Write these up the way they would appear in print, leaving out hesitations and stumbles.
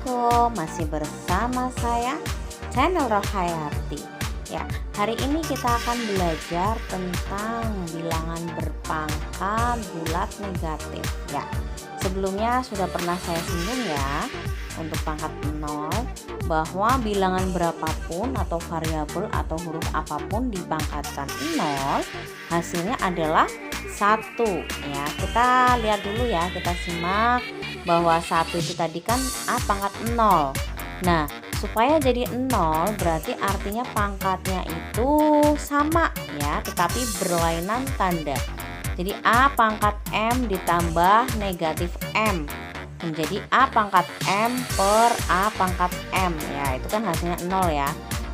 Assalamualaikum, masih bersama saya channel Rohayati. Ya, hari ini kita akan belajar tentang bilangan berpangkat bulat negatif. Ya, sebelumnya sudah pernah saya singgung ya untuk pangkat 0 bahwa bilangan berapapun atau variabel atau huruf apapun dipangkatkan 0 hasilnya adalah 1 ya. Kita lihat dulu ya, kita simak bahwa 1 itu tadi kan A pangkat 0. Nah, supaya jadi 0 berarti artinya pangkatnya itu sama ya, tetapi berlainan tanda. Jadi A pangkat M ditambah negatif M menjadi A pangkat M per A pangkat M ya, itu kan hasilnya 0 ya.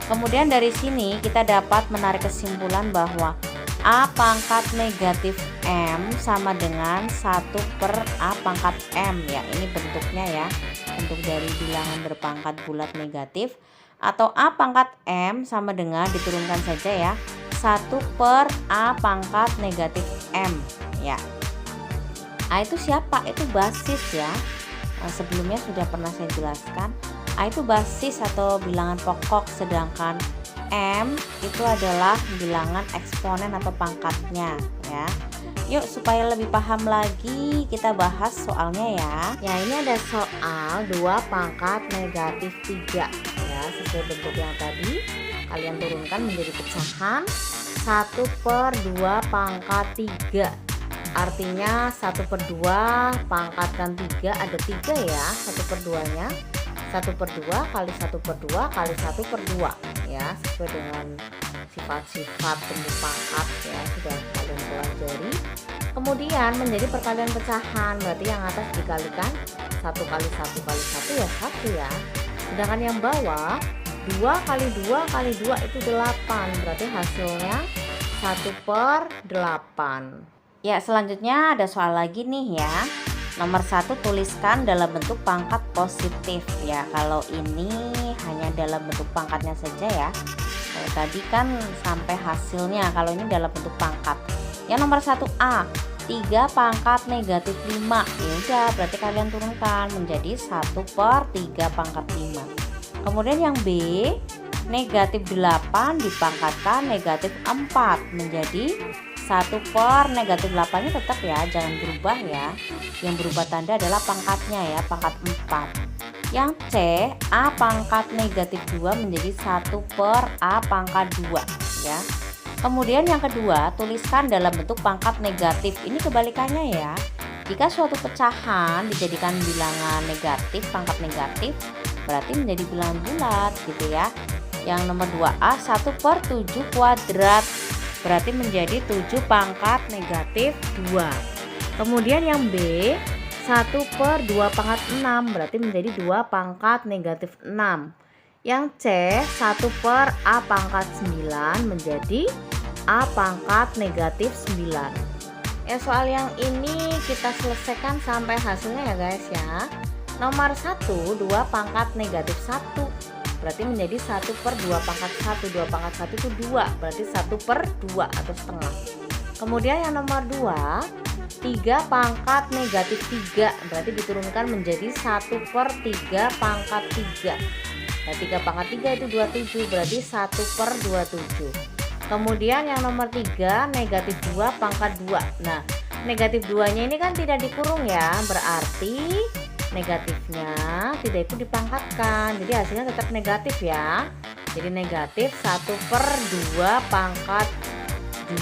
Kemudian dari sini kita dapat menarik kesimpulan bahwa A pangkat negatif M sama dengan 1 per A pangkat M ya. Ini bentuknya ya, bentuk dari bilangan berpangkat bulat negatif. Atau A pangkat M sama dengan, diturunkan saja ya, 1 per A pangkat negatif M ya. A itu siapa? Itu basis ya. Sebelumnya sudah pernah saya jelaskan, A itu basis atau bilangan pokok, sedangkan M itu adalah bilangan eksponen atau pangkatnya ya. Yuk supaya lebih paham lagi kita bahas soalnya ya. Ya, ini ada soal 2 pangkat negatif 3 ya, sesuai bentuk yang tadi. Kalian turunkan menjadi pecahan 1 per 2 pangkat 3. Artinya 1 per 2 pangkatkan 3 ada 3 ya, 1 per 2 nya 1 per 2 kali 1 per 2 kali 1 per 2 ya, sesuai dengan sifat-sifat bentuk pangkat ya, sudah kalian pelajari. Kemudian menjadi perkalian pecahan, berarti yang atas dikalikan 1 kali 1 kali 1 ya 1 ya. Sedangkan yang bawah 2 kali 2 kali 2 itu 8, berarti hasilnya 1 per 8. Ya, selanjutnya ada soal lagi nih ya. Nomor 1, tuliskan dalam bentuk pangkat positif ya. Kalau ini hanya dalam bentuk pangkatnya saja ya. Kalau tadi kan sampai hasilnya, kalau ini dalam bentuk pangkat. Yang nomor 1A, 3 pangkat negatif 5. Ya udah, berarti kalian turunkan menjadi 1 per 3 pangkat 5. Kemudian yang B, negatif 8 dipangkatkan negatif 4 menjadi 1 per negatif 8 nya tetap ya, jangan berubah ya. Yang berubah tanda adalah pangkatnya ya, pangkat 4. Yang C, A pangkat negatif 2 menjadi 1 per A pangkat 2 ya. Kemudian yang kedua, tuliskan dalam bentuk pangkat negatif. Ini kebalikannya ya. Jika suatu pecahan dijadikan bilangan negatif, pangkat negatif, berarti menjadi bilangan bulat gitu ya. Yang nomor 2A, 1 per 7 kuadrat berarti menjadi 7 pangkat negatif 2. Kemudian yang B, 1 per 2 pangkat 6 berarti menjadi 2 pangkat negatif 6. Yang C, 1 per A pangkat 9 menjadi A pangkat negatif 9. Soal yang ini kita selesaikan sampai hasilnya ya guys ya. Nomor 1, 2 pangkat negatif 1 berarti menjadi 1 per 2 pangkat 1. 2 pangkat 1 itu 2, berarti 1 per 2 atau setengah. Kemudian yang nomor 2, 3 pangkat negatif 3 berarti diturunkan menjadi 1 per 3 pangkat 3. Nah, 3 pangkat 3 itu 27, berarti 1 per 27. Kemudian yang nomor 3, negatif 2 pangkat 2. Nah, negatif 2 nya ini kan tidak dikurung ya, berarti negatifnya tidak ikut dipangkatkan, jadi hasilnya tetap negatif ya. Jadi negatif 1 per 2 pangkat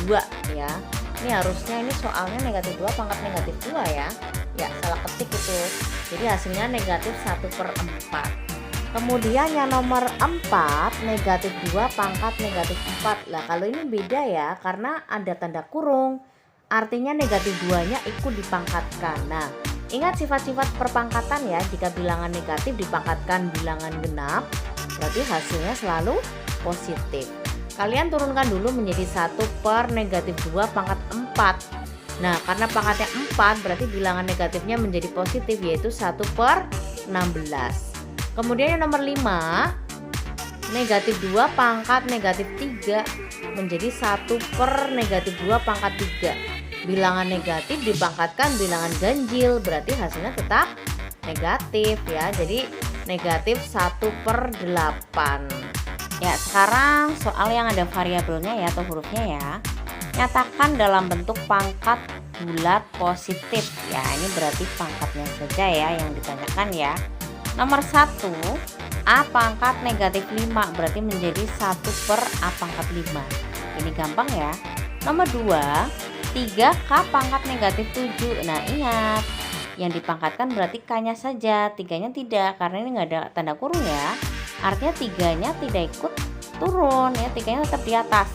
2 ya. Ini harusnya ini soalnya negatif 2 pangkat negatif 2 ya. Ya, salah ketik itu. Jadi hasilnya negatif 1 per 4. Kemudian yang nomor 4, negatif 2 pangkat negatif 4. Lah, kalau ini beda ya, karena ada tanda kurung. Artinya negatif 2 nya ikut dipangkatkan. Nah, ingat sifat-sifat perpangkatan ya. Jika bilangan negatif dipangkatkan bilangan genap, berarti hasilnya selalu positif. Kalian turunkan dulu menjadi 1 per negatif 2 pangkat 4. Nah, karena pangkatnya 4 berarti bilangan negatifnya menjadi positif, yaitu 1 per 16. Kemudian yang nomor 5, negatif 2 pangkat negatif 3 menjadi 1 per negatif 2 pangkat 3. Bilangan negatif dipangkatkan bilangan ganjil, berarti hasilnya tetap negatif ya. Jadi negatif 1/8. Ya, sekarang soal yang ada variabelnya ya atau hurufnya ya. Nyatakan dalam bentuk pangkat bulat positif. Ya, ini berarti pangkatnya saja ya yang ditanyakan ya. Nomor 1, A pangkat negatif 5 berarti menjadi 1/A pangkat 5. Ini gampang ya. Nomor 2, 3K pangkat negatif 7. Nah, ingat, yang dipangkatkan berarti K-nya saja, 3-nya tidak, karena ini nggak ada tanda kurung ya. Artinya 3-nya tidak ikut turun ya, 3-nya tetap di atas.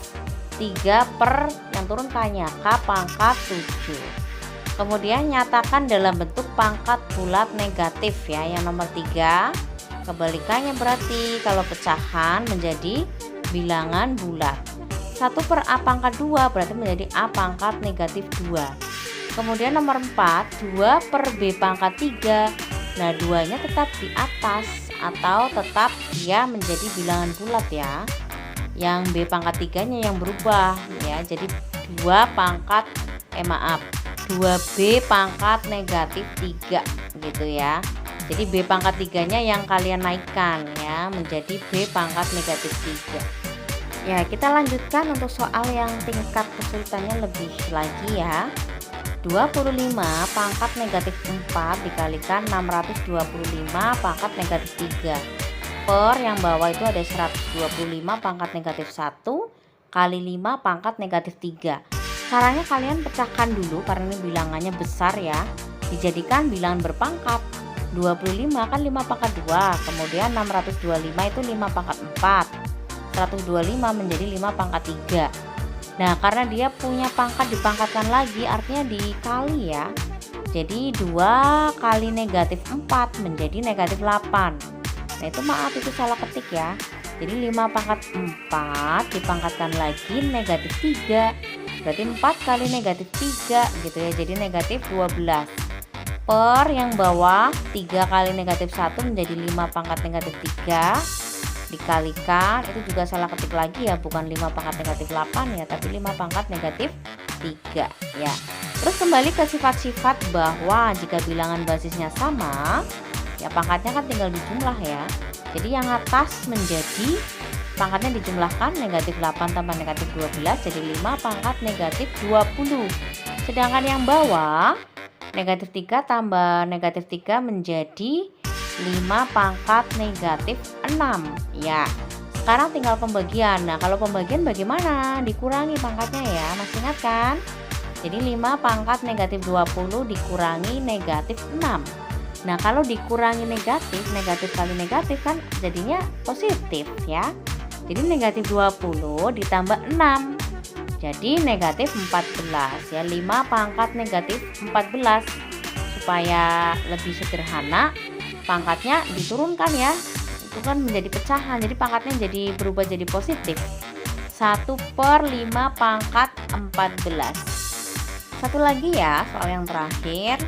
3 per yang turun K-nya, K pangkat 7. Kemudian nyatakan dalam bentuk pangkat bulat negatif ya. Yang nomor 3, kebalikannya berarti kalau pecahan menjadi bilangan bulat. 1/A pangkat 2 berarti menjadi A pangkat negatif 2. Kemudian nomor 4, 2/B pangkat 3. Nah, 2-nya tetap di atas atau tetap dia menjadi bilangan bulat ya. Yang B pangkat 3-nya yang berubah ya. Jadi 2B pangkat negatif 3 gitu ya. Jadi B pangkat 3-nya yang kalian naikkan ya menjadi B pangkat negatif 3. Ya, kita lanjutkan untuk soal yang tingkat kesulitannya lebih lagi ya. 25 pangkat negatif 4 dikalikan 625 pangkat negatif 3 per yang bawah itu ada 125 pangkat negatif 1 kali 5 pangkat negatif 3. Caranya kalian pecahkan dulu karena ini bilangannya besar ya, dijadikan bilangan berpangkat. 25 kan 5 pangkat 2, kemudian 625 itu 5 pangkat 4, 125 menjadi 5 pangkat 3. Nah, karena dia punya pangkat dipangkatkan lagi artinya dikali ya. Jadi 2 kali negatif 4 menjadi negatif 8. Nah, itu maaf itu salah ketik ya. Jadi 5 pangkat 4 dipangkatkan lagi negatif 3. Berarti 4 kali negatif 3 gitu ya. Jadi negatif 12. Per yang bawah 3 kali negatif 1 menjadi 5 pangkat negatif 3. Dikalikan, itu juga salah ketik lagi ya, bukan 5 pangkat negatif 8 ya, tapi 5 pangkat negatif 3 ya. Terus kembali ke sifat-sifat bahwa jika bilangan basisnya sama ya pangkatnya kan tinggal dijumlah ya. Jadi yang atas menjadi pangkatnya dijumlahkan negatif 8 tambah negatif 12 jadi 5 pangkat negatif 20. Sedangkan yang bawah negatif 3 tambah negatif 3 menjadi 5 pangkat negatif 6 ya. Sekarang tinggal pembagian. Nah, kalau pembagian bagaimana? Dikurangi pangkatnya ya, masih ingat kan? Jadi 5 pangkat negatif 20 dikurangi negatif 6. Nah, kalau dikurangi negatif, negatif kali negatif kan jadinya positif ya. Jadi negatif 20 ditambah 6 jadi negatif 14 ya. 5 pangkat negatif 14. Supaya lebih sederhana, pangkatnya diturunkan ya, itu kan menjadi pecahan, jadi pangkatnya jadi berubah jadi positif. 1/5 pangkat 14. Satu lagi ya, soal yang terakhir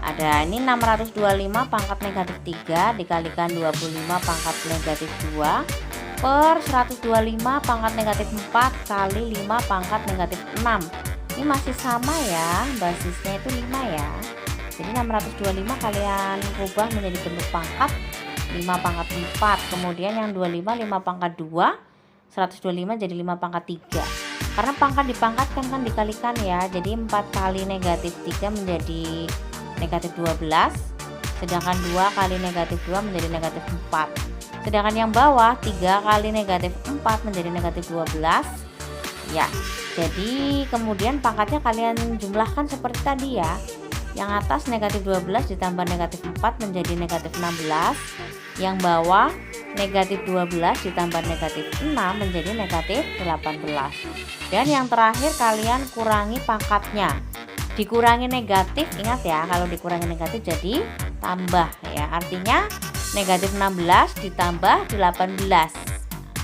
ada ini 625 pangkat negatif 3 dikalikan 25 pangkat negatif 2 per 125 pangkat negatif 4 kali 5 pangkat negatif 6. Ini masih sama ya, basisnya itu 5 ya. Jadi 625 kalian ubah menjadi bentuk pangkat 5 pangkat 4. Kemudian yang 25 5 pangkat 2, 125 jadi 5 pangkat 3. Karena pangkat dipangkatkan kan dikalikan ya. Jadi 4 kali negatif 3 menjadi negatif 12. Sedangkan 2 kali negatif 2 menjadi negatif 4. Sedangkan yang bawah 3 kali negatif 4 menjadi negatif 12. Ya, jadi kemudian pangkatnya kalian jumlahkan seperti tadi ya. Yang atas negatif 12 ditambah negatif 4 menjadi negatif 16. Yang bawah negatif 12 ditambah negatif 6 menjadi negatif 18. Dan yang terakhir kalian kurangi pangkatnya. Dikurangi negatif, ingat ya, kalau dikurangi negatif jadi tambah ya. Artinya negatif 16 ditambah 18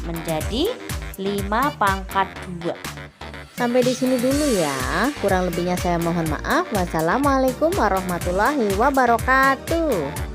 menjadi 5 pangkat 2. Sampai di sini dulu ya. Kurang lebihnya saya mohon maaf. Wassalamualaikum warahmatullahi wabarakatuh.